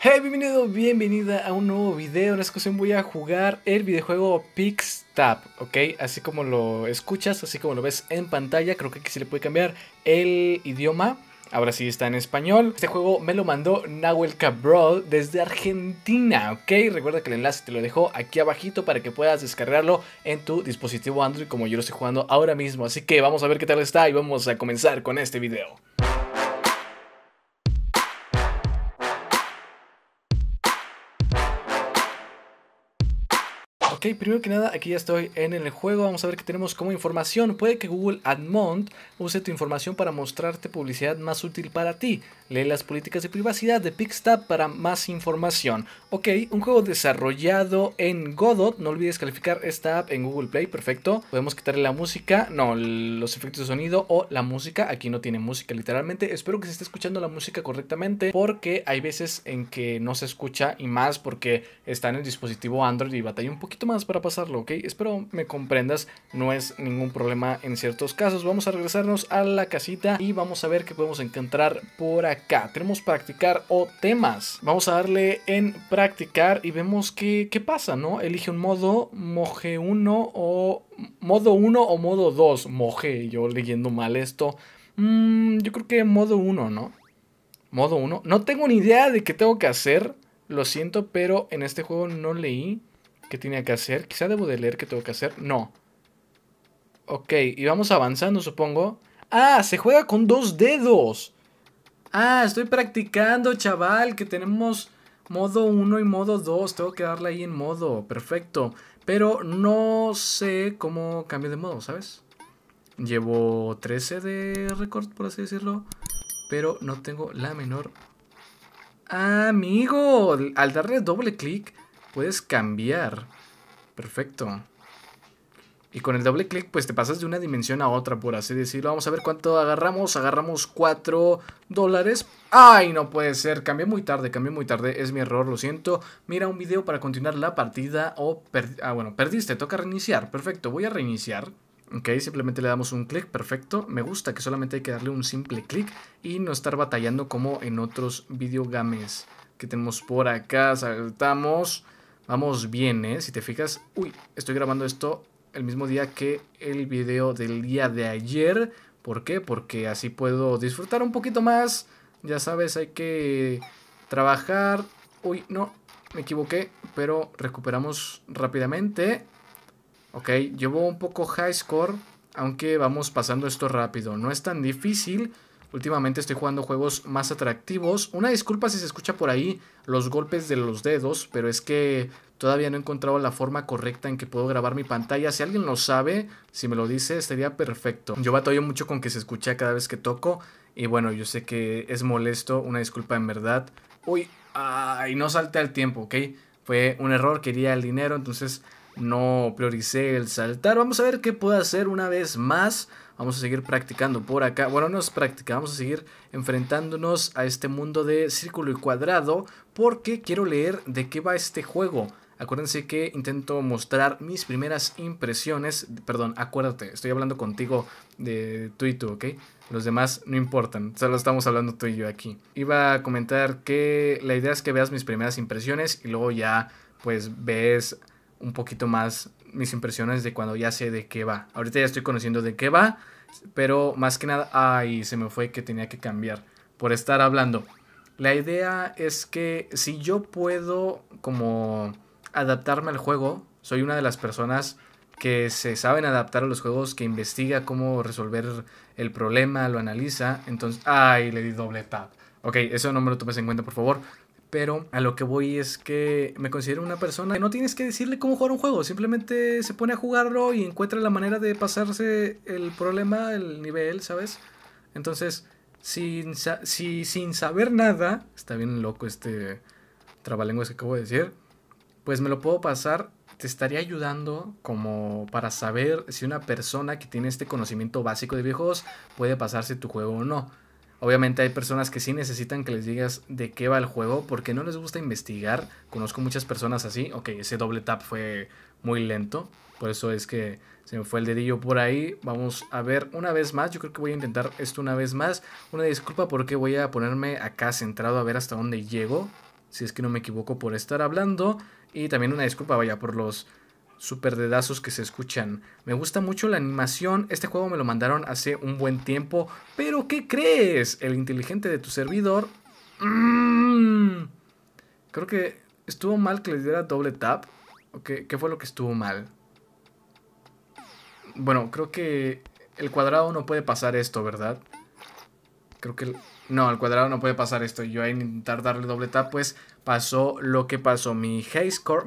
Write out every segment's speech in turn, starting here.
Hey, bienvenido, bienvenida a un nuevo video. En esta ocasión voy a jugar el videojuego Pixtap, ¿ok? Así como lo escuchas, así como lo ves en pantalla. Creo que aquí se le puede cambiar el idioma. Ahora sí está en español. Este juego me lo mandó Nahuel Cabral desde Argentina, ¿ok? Recuerda que el enlace te lo dejo aquí abajito para que puedas descargarlo en tu dispositivo Android como yo lo estoy jugando ahora mismo. Así que vamos a ver qué tal está y vamos a comenzar con este video. Ok, primero que nada, aquí ya estoy en el juego. Vamos a ver qué tenemos como información. Puede que Google AdMont use tu información para mostrarte publicidad más útil para ti. Lee las políticas de privacidad de Pixtap para más información. Ok, un juego desarrollado en Godot. No olvides calificar esta app en Google Play. Perfecto. Podemos quitarle la música, no, los efectos de sonido o la música. Aquí no tiene música literalmente. Espero que se esté escuchando la música correctamente, porque hay veces en que no se escucha, y más porque está en el dispositivo Android y batalla un poquito más para pasarlo, ¿ok? Espero me comprendas, no es ningún problema en ciertos casos. Vamos a regresarnos a la casita y vamos a ver qué podemos encontrar por acá. Tenemos practicar o temas. Vamos a darle en practicar y vemos qué pasa, ¿no? Elige un modo, moje 1 o modo 1 o modo 2. Moje, yo leyendo mal esto. Yo creo que modo 1, ¿no? Modo 1. No tengo ni idea de qué tengo que hacer. Lo siento, pero en este juego no leí qué tenía que hacer. Quizá debo de leer qué tengo que hacer. No. Ok, y vamos avanzando, supongo. ¡Ah! Se juega con 2 dedos. Ah, estoy practicando, chaval, que tenemos modo 1 y modo 2. Tengo que darle ahí en modo. Perfecto. Pero no sé cómo cambio de modo, ¿sabes? Llevo 13 de récord, por así decirlo. Pero no tengo la menor... Amigo, al darle doble clic puedes cambiar. Perfecto. Y con el doble clic pues te pasas de una dimensión a otra, por así decirlo. Vamos a ver cuánto agarramos. Agarramos $4. ¡Ay, no puede ser! Cambié muy tarde, es mi error, lo siento. Mira un video para continuar la partida o... bueno, perdiste, toca reiniciar. Perfecto, voy a reiniciar. Ok, simplemente le damos un clic, perfecto. Me gusta que solamente hay que darle un simple clic y no estar batallando como en otros videogames que tenemos por acá. Saltamos. Vamos bien, ¿eh? Si te fijas... Uy, estoy grabando esto el mismo día que el video del día de ayer. ¿Por qué? Porque así puedo disfrutar un poquito más. Ya sabes, hay que trabajar. Uy, no, me equivoqué, pero recuperamos rápidamente. Ok, llevo un poco high score, aunque vamos pasando esto rápido. No es tan difícil. Últimamente estoy jugando juegos más atractivos. Una disculpa si se escucha por ahí los golpes de los dedos, pero es que todavía no he encontrado la forma correcta en que puedo grabar mi pantalla. Si alguien lo sabe, si me lo dice, estaría perfecto. Yo batallo mucho con que se escuche cada vez que toco. Y bueno, yo sé que es molesto, una disculpa en verdad. Uy, ay, no salté al tiempo, ¿ok? Fue un error, quería el dinero, entonces no prioricé el saltar. Vamos a ver qué puedo hacer una vez más. Vamos a seguir practicando por acá. Bueno, no es práctica, vamos a seguir enfrentándonos a este mundo de círculo y cuadrado, porque quiero leer de qué va este juego. Acuérdense que intento mostrar mis primeras impresiones. Perdón, acuérdate, estoy hablando contigo de tú y tú, ¿ok? Los demás no importan, solo estamos hablando tú y yo aquí. Iba a comentar que la idea es que veas mis primeras impresiones y luego ya pues ves un poquito más mis impresiones de cuando ya sé de qué va. Ahorita ya estoy conociendo de qué va, pero más que nada, ay, se me fue que tenía que cambiar por estar hablando. La idea es que si yo puedo como adaptarme al juego, soy una de las personas que se saben adaptar a los juegos, que investiga cómo resolver el problema, lo analiza. Entonces, ay, le di doble tap. Ok, eso no me lo tomes en cuenta, por favor. Pero a lo que voy es que me considero una persona que no tienes que decirle cómo jugar un juego. Simplemente se pone a jugarlo y encuentra la manera de pasarse el problema, el nivel, ¿sabes? Entonces, sin saber nada, está bien loco este trabalenguas que acabo de decir, pues me lo puedo pasar. Te estaría ayudando como para saber si una persona que tiene este conocimiento básico de videojuegos puede pasarse tu juego o no. Obviamente hay personas que sí necesitan que les digas de qué va el juego porque no les gusta investigar. Conozco muchas personas así. Ok, ese doble tap fue muy lento, por eso es que se me fue el dedillo por ahí. Vamos a ver una vez más. Yo creo que voy a intentar esto una vez más. Una disculpa porque voy a ponerme acá centrado a ver hasta dónde llego. si es que no me equivoco por estar hablando. Y también una disculpa, vaya, por los super dedazos que se escuchan. Me gusta mucho la animación. Este juego me lo mandaron hace un buen tiempo. Pero ¿qué crees? El inteligente de tu servidor... Creo que estuvo mal que le diera doble tap. ¿Qué fue lo que estuvo mal? Bueno, creo que el cuadrado no puede pasar esto, ¿verdad? Creo que... No, el cuadrado no puede pasar esto. Yo a intentar darle doble tap, pues pasó lo que pasó. Mi high score...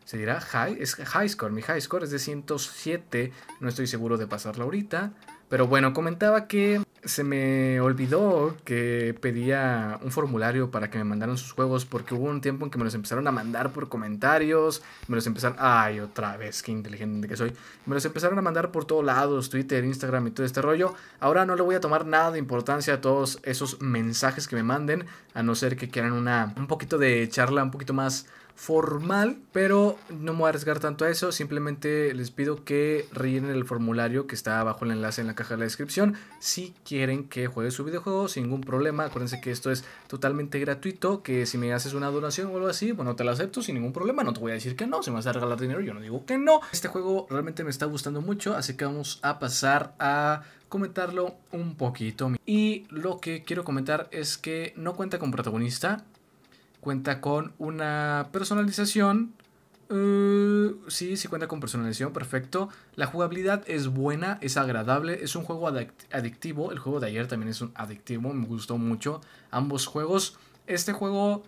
¿Se dirá high? Es high score. Mi high score es de 107. No estoy seguro de pasarlo ahorita. Pero bueno, comentaba que se me olvidó que pedía un formulario para que me mandaran sus juegos, porque hubo un tiempo en que me los empezaron a mandar por comentarios, me los empezaron... Ay, otra vez, qué inteligente que soy. Me los empezaron a mandar por todos lados, Twitter, Instagram y todo este rollo. Ahora no le voy a tomar nada de importancia a todos esos mensajes que me manden, a no ser que quieran un poquito de charla, un poquito más formal, pero no me voy a arriesgar tanto a eso. Simplemente les pido que rellenen el formulario que está abajo el enlace en la caja de la descripción si quieren que juegue su videojuego sin ningún problema. Acuérdense que esto es totalmente gratuito, que si me haces una donación o algo así, bueno, te la acepto sin ningún problema. No te voy a decir que no, si me vas a regalar dinero yo no digo que no. Este juego realmente me está gustando mucho, así que vamos a pasar a comentarlo un poquito. Y lo que quiero comentar es que no cuenta con protagonista. Cuenta con una personalización. Sí cuenta con personalización, perfecto. La jugabilidad es buena, es agradable. Es un juego adictivo. El juego de ayer también es un adictivo. Me gustó mucho ambos juegos. Este juego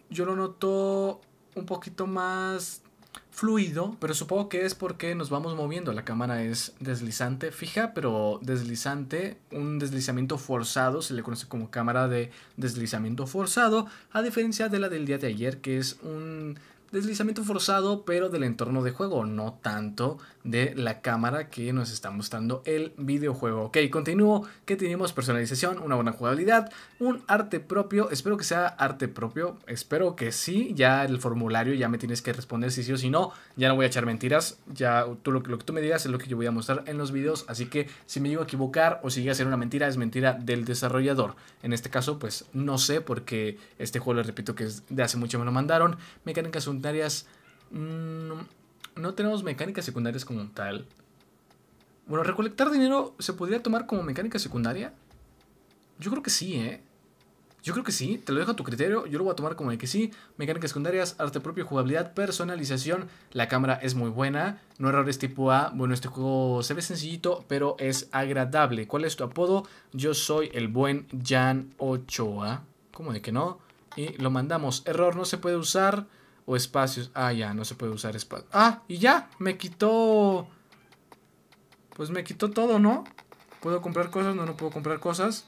yo lo noto un poquito más fluido, pero supongo que es porque nos vamos moviendo. La cámara es deslizante, fija, pero deslizante. Un deslizamiento forzado, se le conoce como cámara de deslizamiento forzado, a diferencia de la del día de ayer, que es un deslizamiento forzado, pero del entorno de juego, no tanto de la cámara que nos está mostrando el videojuego. Ok, continúo. Que tenemos personalización, una buena jugabilidad, un arte propio. Espero que sea arte propio, espero que sí. Ya el formulario ya me tienes que responder si sí o si no. Ya no voy a echar mentiras, ya lo que tú me digas es lo que yo voy a mostrar en los videos. Así que si me llego a equivocar o si llega a ser una mentira, es mentira del desarrollador. En este caso pues no sé, porque este juego les repito que es de hace mucho me lo mandaron. Mecánicas secundarias, no tenemos mecánicas secundarias como tal. Bueno, recolectar dinero se podría tomar como mecánica secundaria. Yo creo que sí, yo creo que sí, te lo dejo a tu criterio. Yo lo voy a tomar como de que sí. Mecánicas secundarias, arte propio, jugabilidad, personalización. La cámara es muy buena, no errores tipo A. Bueno, este juego se ve sencillito, pero es agradable. ¿Cuál es tu apodo? Yo soy el buen Jan Ochoa. ¿Cómo de que no? Y lo mandamos. Error, no se puede usar. O espacios. Ah, ya, no se puede usar espacio. Ah, y ya, me quitó... Pues me quitó todo, ¿no? ¿Puedo comprar cosas? No puedo comprar cosas.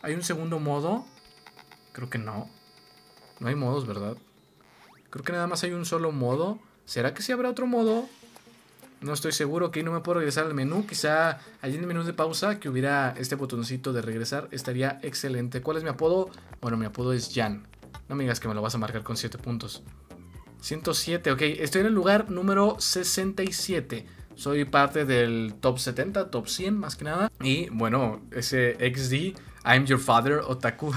¿Hay un segundo modo? Creo que no. No hay modos, ¿verdad? Creo que nada más hay un solo modo. ¿Será que sí habrá otro modo? No estoy seguro. Ok, no me puedo regresar al menú. Quizá allí en el menú de pausa que hubiera este botoncito de regresar. Estaría excelente. ¿Cuál es mi apodo? Bueno, mi apodo es Jan. No me digas que me lo vas a marcar con 7 puntos. 107, ok. Estoy en el lugar número 67. Soy parte del top 70, top 100 más que nada. Y bueno, ese XD, I'm your father, otaku.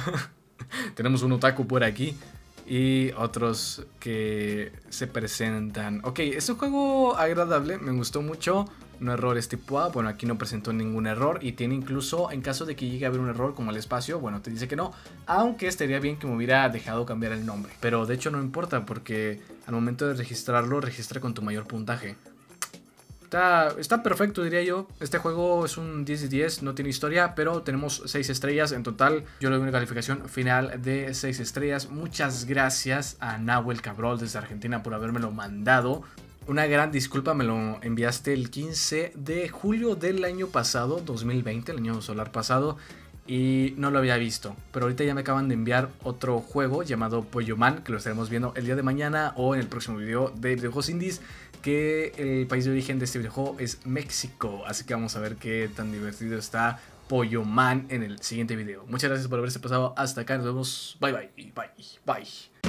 Tenemos un otaku por aquí. Y otros que se presentan. Ok, es un juego agradable, me gustó mucho. No errores tipo A, bueno, aquí no presentó ningún error. Y tiene incluso, en caso de que llegue a haber un error como el espacio, bueno, te dice que no. Aunque estaría bien que me hubiera dejado cambiar el nombre. Pero de hecho no importa, porque al momento de registrarlo, registra con tu mayor puntaje. Está perfecto, diría yo. Este juego es un 10 de 10, no tiene historia, pero tenemos 6 estrellas en total. Yo le doy una calificación final de 6 estrellas. Muchas gracias a Nahuel Cabrol desde Argentina por habérmelo mandado. Una gran disculpa, me lo enviaste el 15 de julio del año pasado, 2020, el año solar pasado. Y no lo había visto, pero ahorita ya me acaban de enviar otro juego llamado Polloman, que lo estaremos viendo el día de mañana o en el próximo video de videojuegos indies, que el país de origen de este videojuego es México, así que vamos a ver qué tan divertido está Polloman en el siguiente video. Muchas gracias por haberse pasado hasta acá, nos vemos, bye bye, bye, bye.